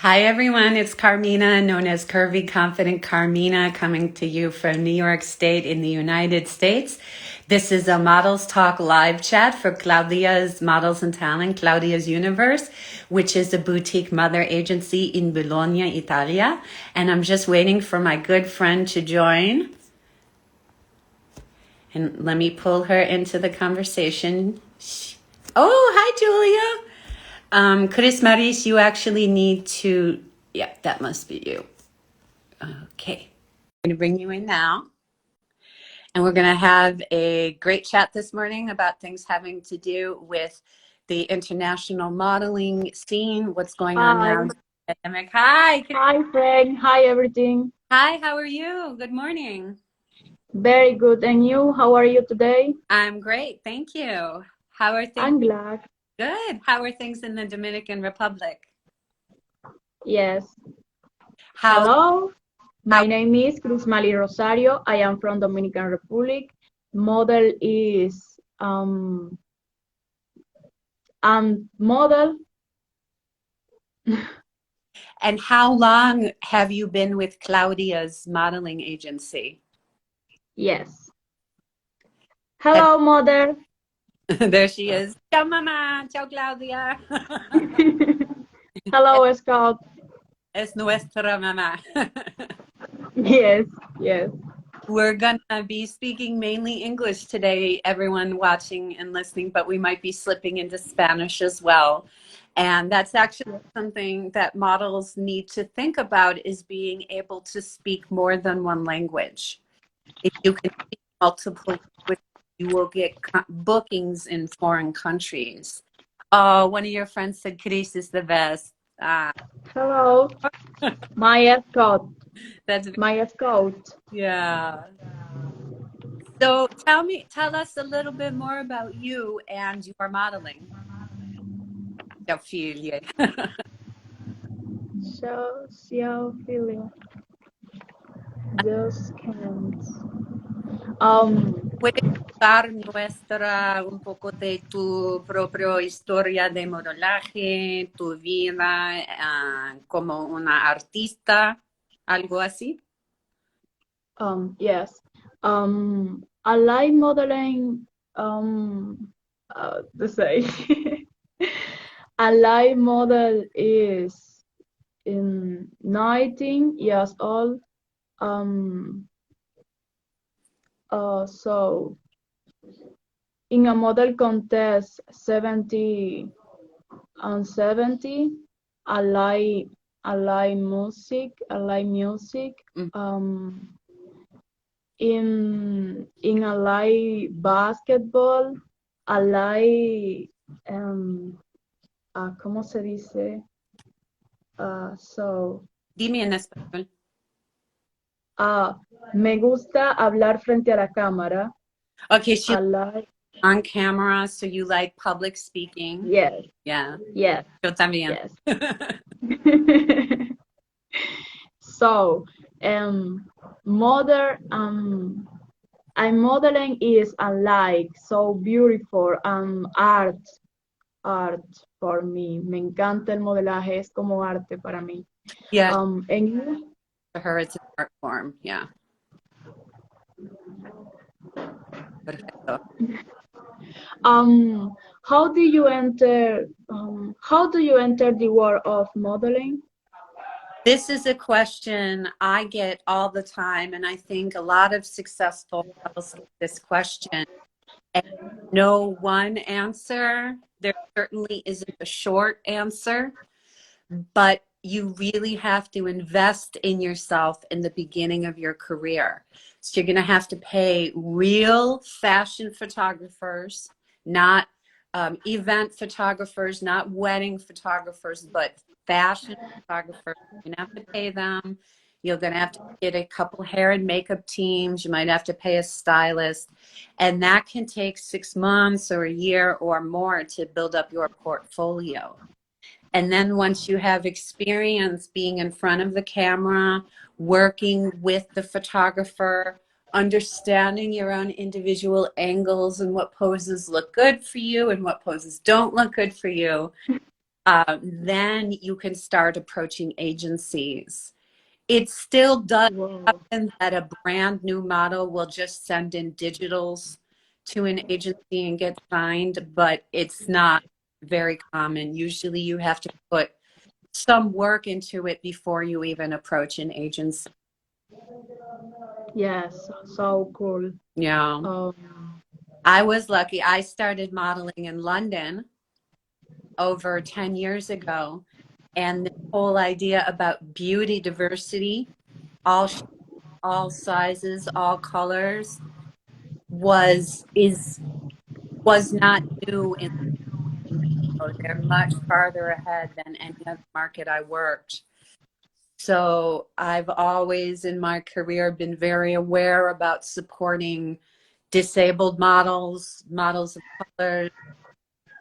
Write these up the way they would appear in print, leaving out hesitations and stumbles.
Hi, everyone. It's Carmina, known as Curvy Confident Carmina, coming to you from New York State in the United States. This is a Models Talk live chat for Claudia's Models and Talent, Claudia's Universe, which is a boutique mother agency in Bologna, Italia. And I'm just waiting for my good friend to join. And let me pull her into the conversation. Oh, hi, Julia. Cris Maris, you actually need to, yeah, that must be you. Okay. I'm going to bring you in now. And we're going to have a great chat this morning about things having to do with the international modeling scene, what's going on Hi. now in the pandemic. Hi. Hi, Frank. Hi, everything. Hi, how are you? Good morning. Very good. And you, how are you today? I'm great. Thank you. How are things? I'm glad. Good. How are things in the Dominican Republic? Yes. How, Hello. how, My name is Cris Rosario. I am from Dominican Republic. Model is model. and how long have you been with Claudia's modeling agency? Yes. Hello, mother. There she is. Ciao, Mama. Ciao, Claudia. Hello, Scout. Es nuestra mamá. Yes, yes. We're going to be speaking mainly English today, everyone watching and listening, but we might be slipping into Spanish as well. And that's actually something that models need to think about, is being able to speak more than one language. If you can speak multiple languages, you will get bookings in foreign countries. Oh, one of your friends said Cris is the best. Ah, Hello, my Scout. that's My Scout. yeah. So tell us a little bit more about you and your modeling. Jag följer. Social feeling. Just can't. Puedes contar un poco de tu propia historia de modelaje, tu vida, como una artista, algo así? Yes. I like modeling. To say, I like model is in 19 years old. Um, so in a model contest 70 and 70, I like music. I like music. Mm. Um, in a like basketball, I like ¿cómo se dice? So Dime en español. me gusta hablar frente a la cámara. Okay, she's I like on camera, so you like public speaking. yes, Yeah, yes, yo también. yes. So modern I'm modeling is like so beautiful art for me. Me encanta el modelaje, es como arte para mí. Yeah, And you? to her it's an art form. Yeah. Perfecto. Um, how do you enter? How do you enter the world of modeling? This is a question I get all the time, and I think a lot of successful models get this question. And no one answer. There certainly isn't a short answer, but you really have to invest in yourself in the beginning of your career. So you're going to have to pay real fashion photographers, not event photographers, not wedding photographers, but fashion photographers. You're going to have to pay them. You're going to have to get a couple hair and makeup teams. You might have to pay a stylist. And that can take 6 months or a year or more to build up your portfolio. And then once you have experience being in front of the camera, working with the photographer, understanding your own individual angles and what poses look good for you and what poses don't look good for you, then you can start approaching agencies. It still does Wow. happen that a brand new model will just send in digitals to an agency and get signed, but it's not very common. Usually you have to put some work into it before you even approach an agency. Yes, so cool. Yeah. Um, I was lucky. I started modeling in London over 10 years ago. And the whole idea about beauty diversity, all all sizes, all colors, was not new in Mexico. They're much farther ahead than any other market I worked. So I've always in my career been very aware about supporting disabled models, models of color,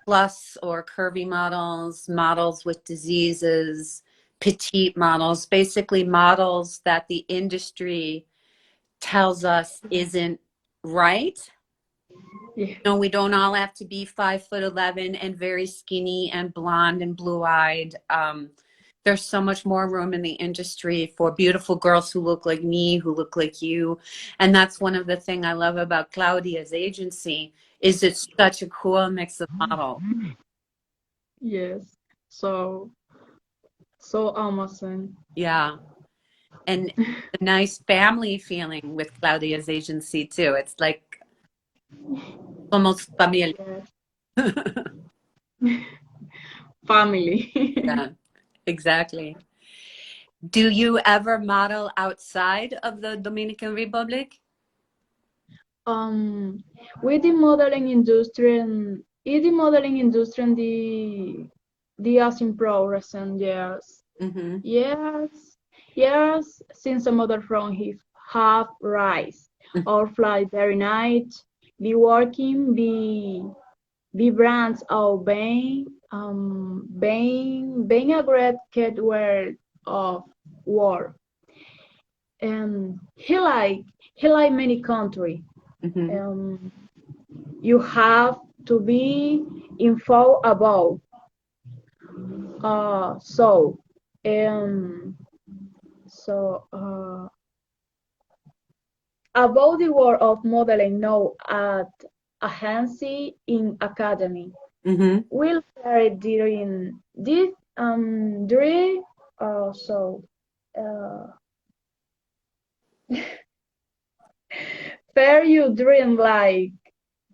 plus or curvy models, models with diseases, petite models, basically models that the industry tells us isn't right. yeah. No, we don't all have to be 5'11" and very skinny and blonde and blue-eyed. There's so much more room in the industry for beautiful girls who look like me, who look like you. And that's one of the things I love about Claudia's agency is it's such a cool mix of models. Yes. So so Amazon. Yeah. And a nice family feeling with Claudia's agency too. It's like almost familiar. Yes. Family. Yeah, exactly. Do you ever model outside of the Dominican Republic? um, with the modeling industry and in the modeling industry and the as in progress and yes. Mm-hmm. Yes, yes, since some other from his half rise or fly very night, be working, be brands of being a great kid word of war. And he like many country. Mm-hmm. Um, you have to be info about. So, um, so. About the world of modeling now at agency in academy. Mm-hmm. Will vary during this during so uh, fair you dream like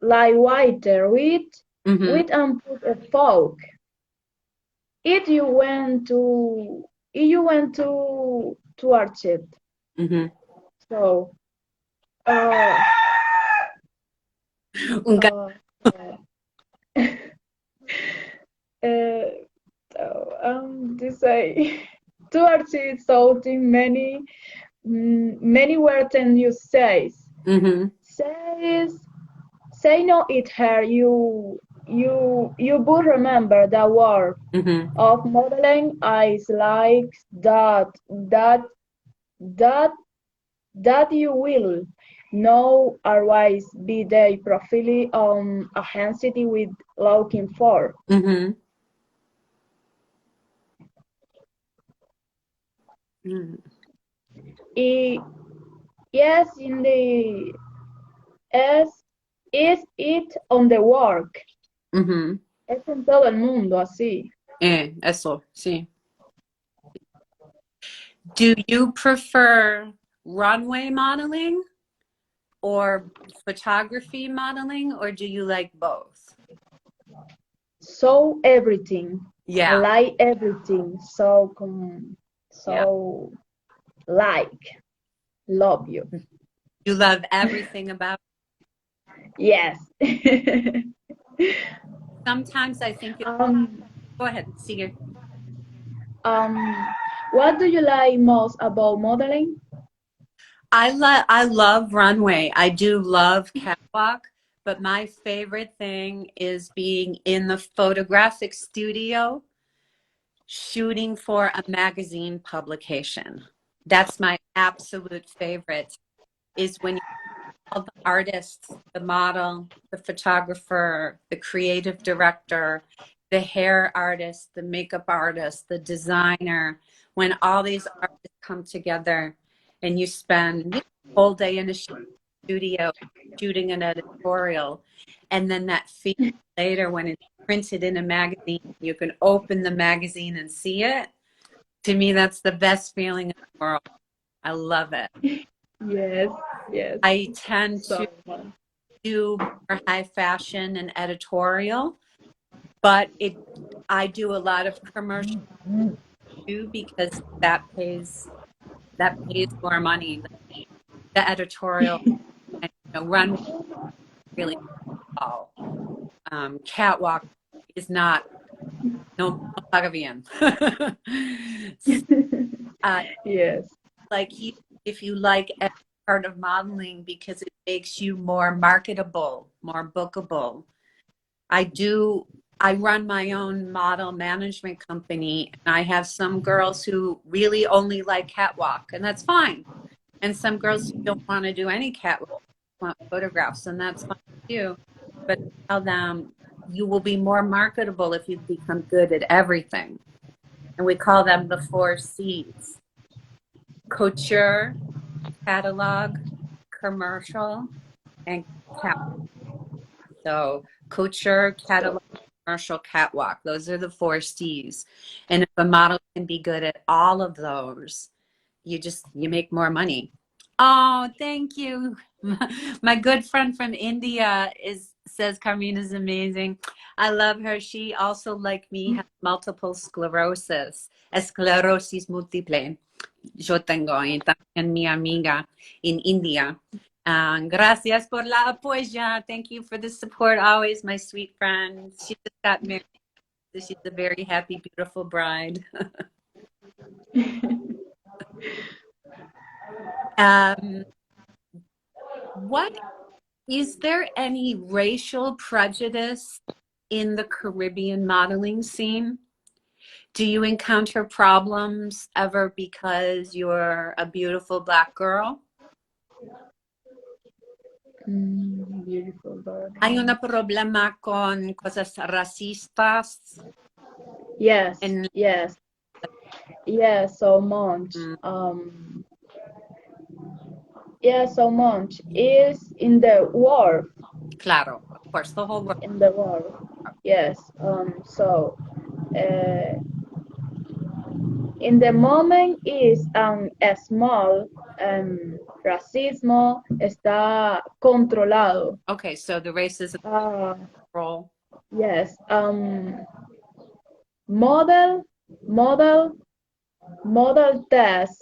whiter Mm-hmm. with put a folk. If you went to if you went to Archit. Mm-hmm. So uh Un ga- uh, uh, uh to say towards it something many words and you Mm-hmm. says say no it her you would remember the word Mm-hmm. of modeling eyes like that that you will know otherwise be the profile agency with looking for. Mm-hmm. Mm-hmm. I, yes in the is it on the work. Mm-hmm. Es en todo el mundo así. Eso, sí. Do you prefer runway modeling or photography modeling, or do you like both? So everything. I Yeah, like everything. So yeah. so like love you. You love everything about Yes. Sometimes I think um go ahead, Seeger. um what do you like most about modeling? I love runway. I do love catwalk, but my favorite thing is being in the photographic studio shooting for a magazine publication. That's my absolute favorite is when you all the artists, the model, the photographer, the creative director, the hair artist, the makeup artist, the designer, when all these artists come together and you spend a whole day in a studio shooting an editorial, and then that feeling later when it's printed in a magazine, you can open the magazine and see it. To me, that's the best feeling in the world. I love it. Yes, yes. I tend to So fun. do more high fashion and editorial, but I do a lot of commercial too because that pays more money. The editorial and run really well. Catwalk is not no paga bien. Yes. Like if you like every part of modeling because it makes you more marketable, more bookable. I run my own model management company, and I have some girls who really only like catwalk, and that's fine. And some girls who don't want to do any catwalk, want photographs, and that's fine too. But I tell them you will be more marketable if you become good at everything. And we call them the 4 C's: couture, catalog, commercial, and catwalk. So couture, catalog, commercial, catwalk. Those are the 4 C's. And if a model can be good at all of those, you make more money. Oh, thank you. My good friend from India says Carmina's amazing. I love her. She also, like me, has multiple sclerosis, esclerosis múltiple. Yo tengo, y también mi amiga in India. Gracias por la apoya. Thank you for the support always, my sweet friend. She just got married. She's a very happy, beautiful bride. What is there any racial prejudice in the Caribbean modeling scene? Do you encounter problems ever because you're a beautiful Black girl? Beautiful bird. ¿Hay un problema con cosas racistas? Yes, En, yes, yes, so much. mm, Yeah, so much. Is in the war, claro, of course, the whole world. in the war. Yes. So, uh, in the moment is a small racismo está controlado. Okay, so the racism Uh, role. yes. Model, model, model test.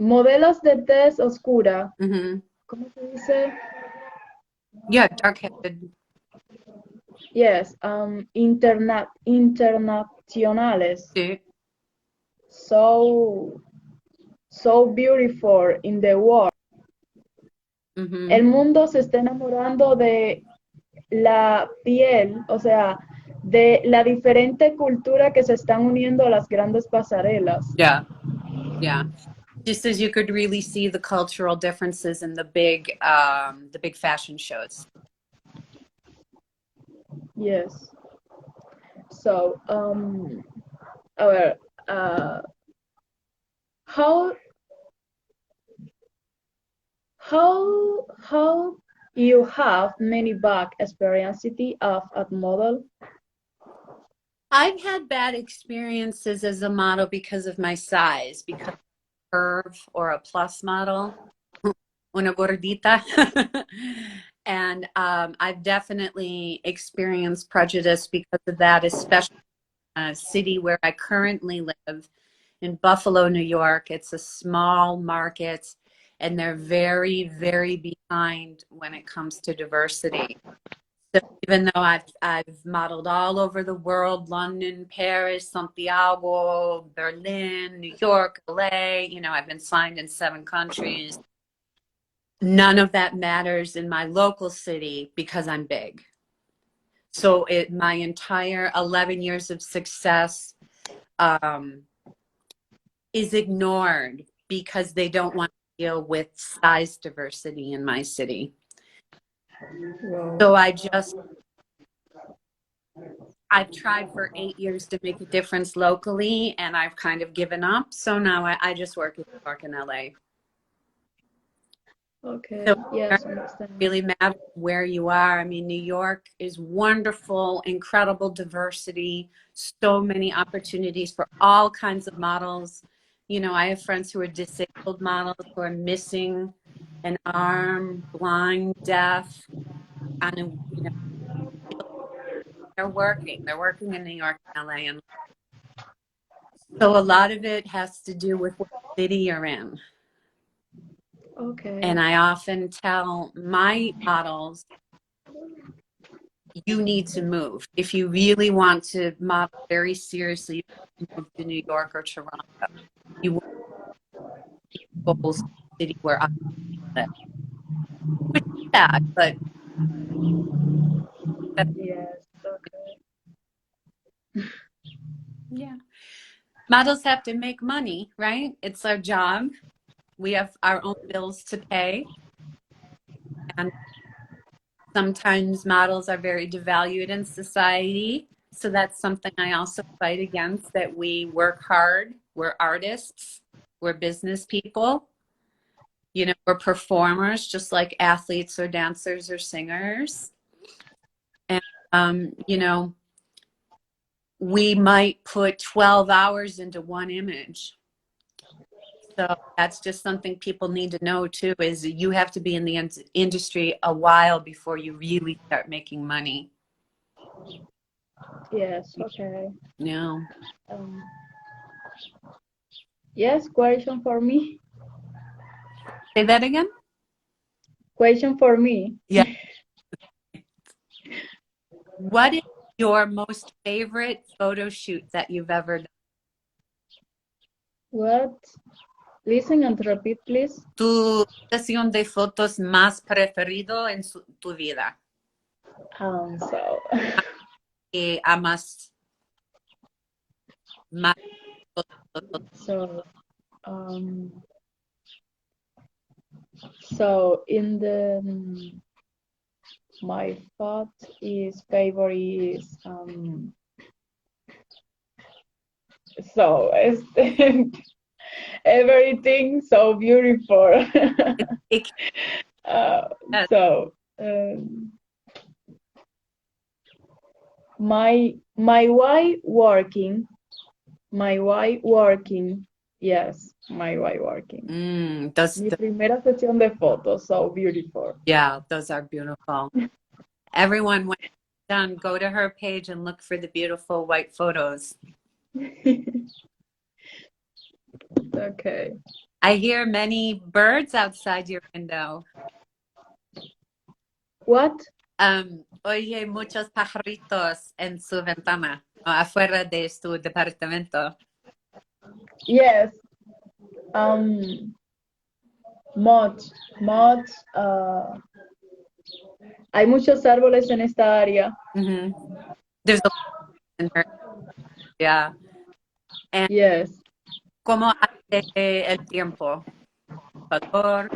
Modelos de tez oscura. Mm-hmm. ¿Cómo se dice? Yeah, dark-headed. Yes. Internacionales. Sí. So beautiful in the world. Mm-hmm. El mundo se está enamorando de la piel, o sea, de la diferente cultura que se están uniendo a las grandes pasarelas. Yeah, yeah. Just as you could really see the cultural differences in the big fashion shows. Yes. So, a ver, how how you have many back experience of a model? I've had bad experiences as a model because of my size, because of curve or a plus model, una gordita. And I've definitely experienced prejudice because of that, especially in a city where I currently live, in Buffalo, New York. It's a small market, and they're very, very behind when it comes to diversity. So even though I've modeled all over the world, London, Paris, Santiago, Berlin, New York, LA, I've been signed in 7 countries. None of that matters in my local city because I'm big. So my entire 11 years of success is ignored because they don't want to deal with size diversity in my city. Wow. So I've tried for 8 years to make a difference locally, and I've kind of given up. So now I just work in New York and LA. Okay. So Yes, understand. really matter where you are. I mean, New York is wonderful, incredible diversity, so many opportunities for all kinds of models. You know, I have friends who are disabled models who are missing an arm, blind, deaf, and you know, they're working. They're working in New York and LA, and so a lot of it has to do with what city you're in. Okay. And I often tell my models, you need to move. If you really want to model very seriously, you have to move to New York or Toronto. You want goals in the city where I live, which is sad, but that's, Yes. Okay. yeah. Models have to make money, right? It's our job. We have our own bills to pay. And sometimes models are very devalued in society. So that's something I also fight against, that we work hard. We're artists. We're business people. You know, we're performers, just like athletes or dancers or singers. And, you know, we might put 12 hours into one image. So that's just something people need to know too, is you have to be in the industry a while before you really start making money. Yes. Okay. No. Um, yes. Question for me. Say that again? Question for me. Yeah. What is your most favorite photo shoot that you've ever done? What? Listen and repeat, please. Tu sesión de fotos más preferido en tu vida. So. Que amas más. So. Um. So in the my thought is favorite is so everything so beautiful. It uh, can, so um, my wife working, yes, my wife working. Mi primera sesión de fotos, so beautiful. yeah, those are beautiful. Everyone, when it's done, go to her page and look for the beautiful white photos. Okay. I hear many birds outside your window. What? Oye, muchos pajaritos en su ventana, afuera de su departamento. Yes. Um. Much. Hay muchos árboles en esta área. Mm-hmm. There's a lot in her, yeah. And Yes. ¿cómo hace el tiempo? ¿Calor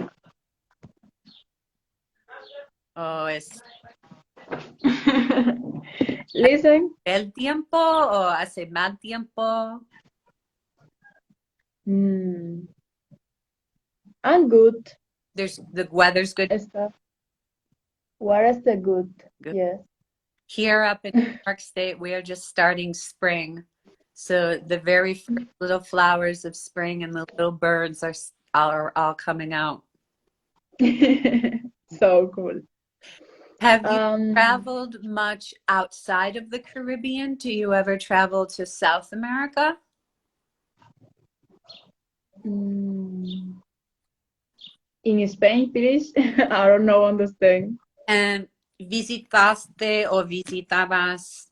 o es Listen. el tiempo o hace mal tiempo? I'm good. The weather's good. Está. What is the good? Good. Yes. Here up in New York State, we are just starting spring. So the very first little flowers of spring and the little birds are all coming out. So cool. Have you traveled much outside of the Caribbean? Do you ever travel to South America? In Spain, please. I don't know, understand. And ¿visitaste o visitabas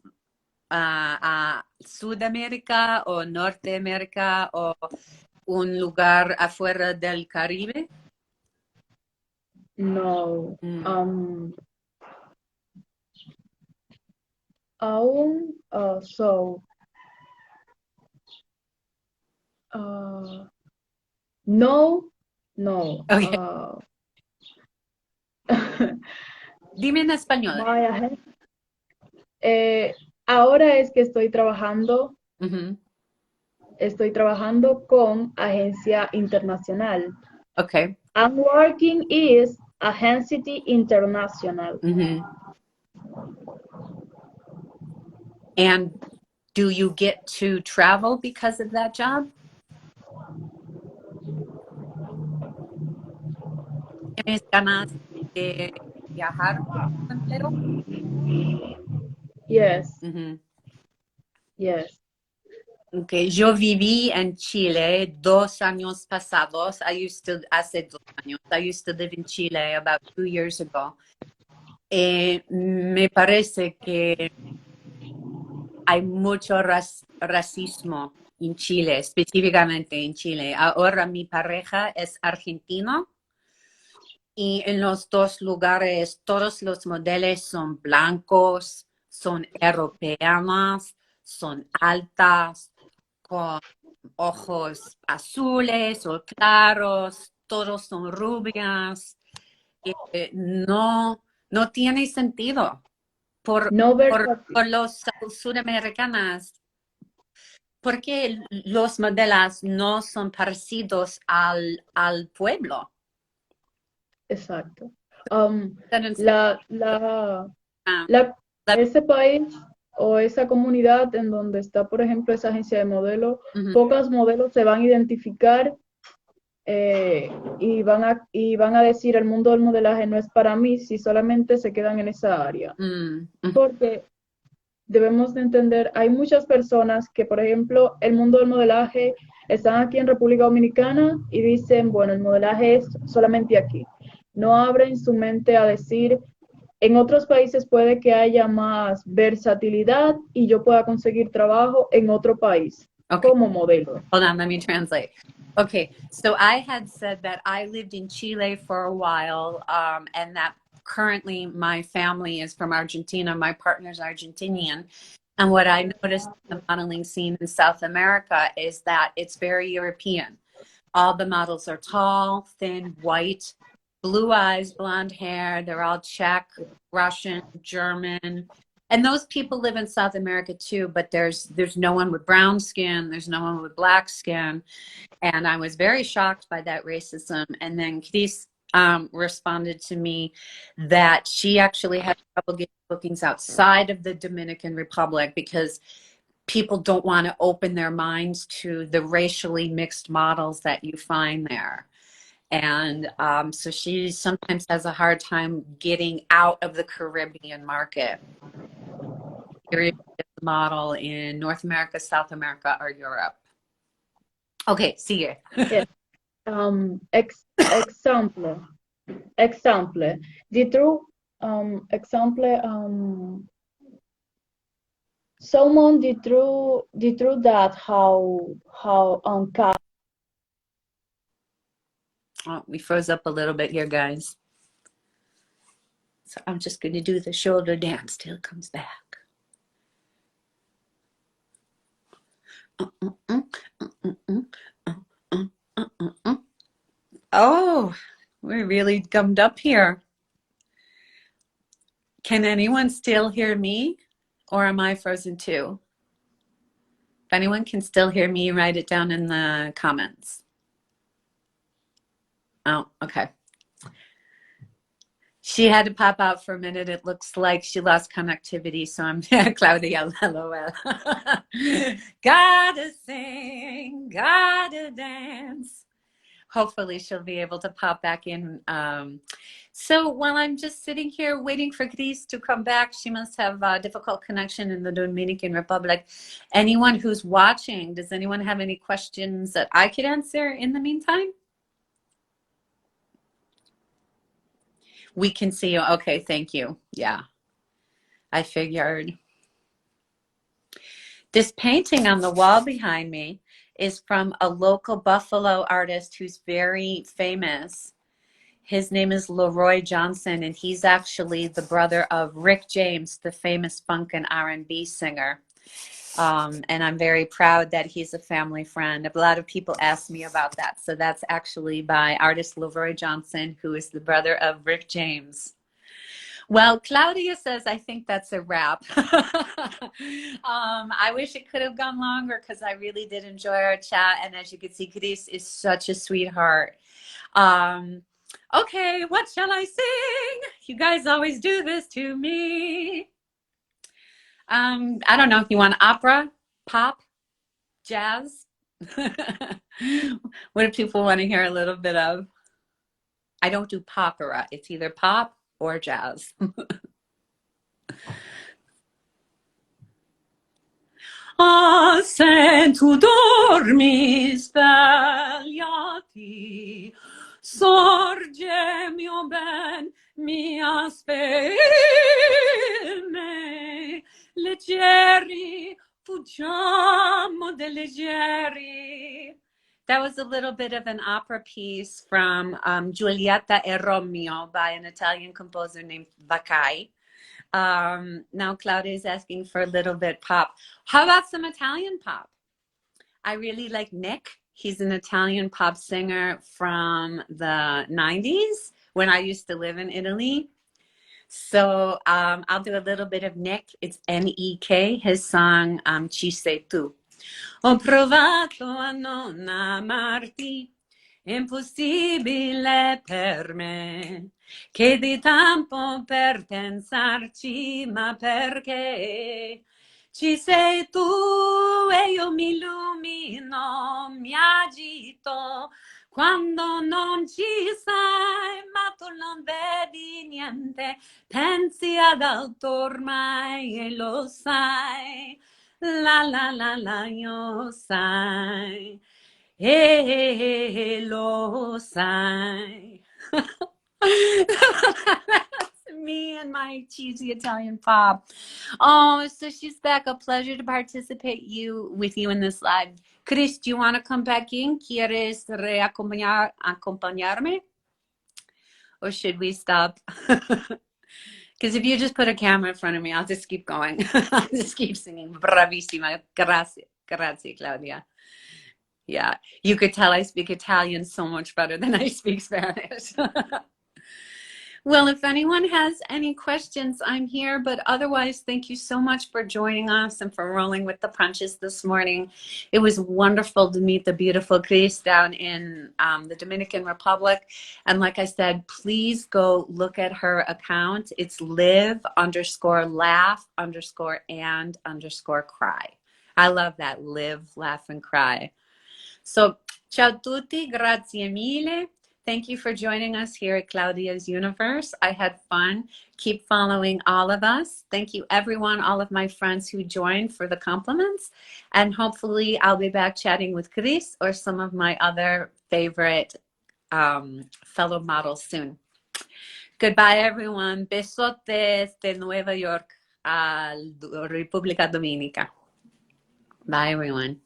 a Sudamérica o Norteamérica o un lugar afuera del Caribe? No. Aún, so, no, no. Okay. Dime en español. My agen- ahora es que Ujú. estoy trabajando con agencia internacional. Okay. I'm working is agency international. Ujú. And do you get to travel because of that job? ¿Tienes ganas de viajar por tu empleo? Yes, Ujú. yes. Okay. Yo viví en Chile 2 años pasados. Hace 2 años. I used to live in Chile about 2 years ago. Me parece que hay mucho racismo en Chile, específicamente en Chile. Ahora mi pareja es argentino y en los dos lugares todos los modelos son blancos, son europeanas, son altas, con ojos azules o claros, todos son rubias. No, no tiene sentido por, No versatility. por los sudamericanas, porque los modelos no son parecidos al pueblo. Exacto. Entonces, La, la, ah, la- ese país o esa comunidad en donde está, por ejemplo, esa agencia de modelos, ujú, pocos modelos se van a identificar y van a decir el mundo del modelaje no es para mí si solamente se quedan en esa área. ujú, Porque debemos de entender, hay muchas personas que, por ejemplo, el mundo del modelaje están aquí en República Dominicana y dicen, bueno, el modelaje es solamente aquí. No abren su mente a decir, en otros países puede que haya más versatilidad y yo pueda conseguir trabajo en otro país okay, como modelo. hold on, let me translate. Okay, so I had said that I lived in Chile for a while, and that currently my family is from Argentina. My partner's Argentinian. And what I noticed in the modeling scene in South America is that it's very European. All the models are tall, thin, white, blue eyes, blonde hair. They're all Czech, Russian, German. And those people live in South America too, but there's no one with brown skin, there's no one with black skin. And I was very shocked by that racism. And then Cris responded to me that she actually had trouble getting bookings outside of the Dominican Republic because people don't want to open their minds to the racially mixed models that you find there. And so she sometimes has a hard time getting out of the Caribbean market. Model in North America, South America, or Europe. Okay, sigue. Yes. Example, example. The true example, someone the true that how Oh, we froze up a little bit here, guys. So I'm just going to do the shoulder dance till it comes back. Oh, we're really gummed up here. Can anyone still hear me, or am I frozen too? If anyone can still hear me, write it down in the comments. Oh, okay. She had to pop out for a minute. It looks like she lost connectivity. So I'm Claudia, LOL. Gotta sing, gotta dance. Hopefully she'll be able to pop back in. So while I'm just sitting here waiting for Cris to come back, she must have a difficult connection in the Dominican Republic. Anyone who's watching, does anyone have any questions that I could answer in the meantime? We can see you. Okay, thank you. Yeah, I figured. This painting on the wall behind me is from a local Buffalo artist who's very famous. His name is Leroy Johnson, and he's actually the brother of Rick James, the famous funk and R&B singer. And I'm very proud that he's a family friend. A lot of people ask me about that. So that's actually by artist Leroy Johnson, who is the brother of Rick James. Well, Claudia says, I think that's a wrap. I wish it could have gone longer because I really did enjoy our chat. And as you can see, Cris is such a sweetheart. Um, okay, what shall I sing? You guys always do this to me. I don't know if you want opera, pop, jazz. What do people want to hear a little bit of? I don't do popera. It's either pop or jazz. Ah, se tu dormi, svegliati, sorge mio ben, mi aspetta, leggeri, fuggiamo de leggeri. That was a little bit of an opera piece from Giulietta e Romeo by an Italian composer named Vaccai. Now Claudia is asking for a little bit pop. How about some Italian pop? I really like Nick. He's an Italian pop singer from the 90s when I used to live in Italy. So I'll do a little bit of Nick. It's N-E-K, his song Ci sei tu. Ho provato a non amarti, impossibile per me, che di tempo per pensarci, ma perché ci sei tu e io mi illumino, mi agito quando non ci sei, ma tu non vedi niente, pensi ad altro ormai e lo sai. La la la la, io sai, lo sai. Me and my cheesy Italian pop. Oh, so she's back. A pleasure to participate with you in this live. Cris, do you want to come back in? ¿Quieres acompañarme? Or should we stop? Because if you just put a camera in front of me, I'll just keep going. I'll just keep singing. Bravissima. Grazie. Grazie, Claudia. Yeah, you could tell I speak Italian so much better than I speak Spanish. Well, if anyone has any questions, I'm here. But otherwise, thank you so much for joining us and for rolling with the punches this morning. It was wonderful to meet the beautiful Cris down in the Dominican Republic. And like I said, please go look at her account. It's live_laugh_and_cry. I love that. Live, laugh, and cry. So, ciao tutti, grazie mille. Thank you for joining us here at Claudia's Universe. I had fun. Keep following all of us. Thank you, everyone, all of my friends who joined for the compliments. And hopefully I'll be back chatting with Cris or some of my other favorite fellow models soon. Goodbye, everyone. Besotes de Nueva York, República Dominica. Bye, everyone.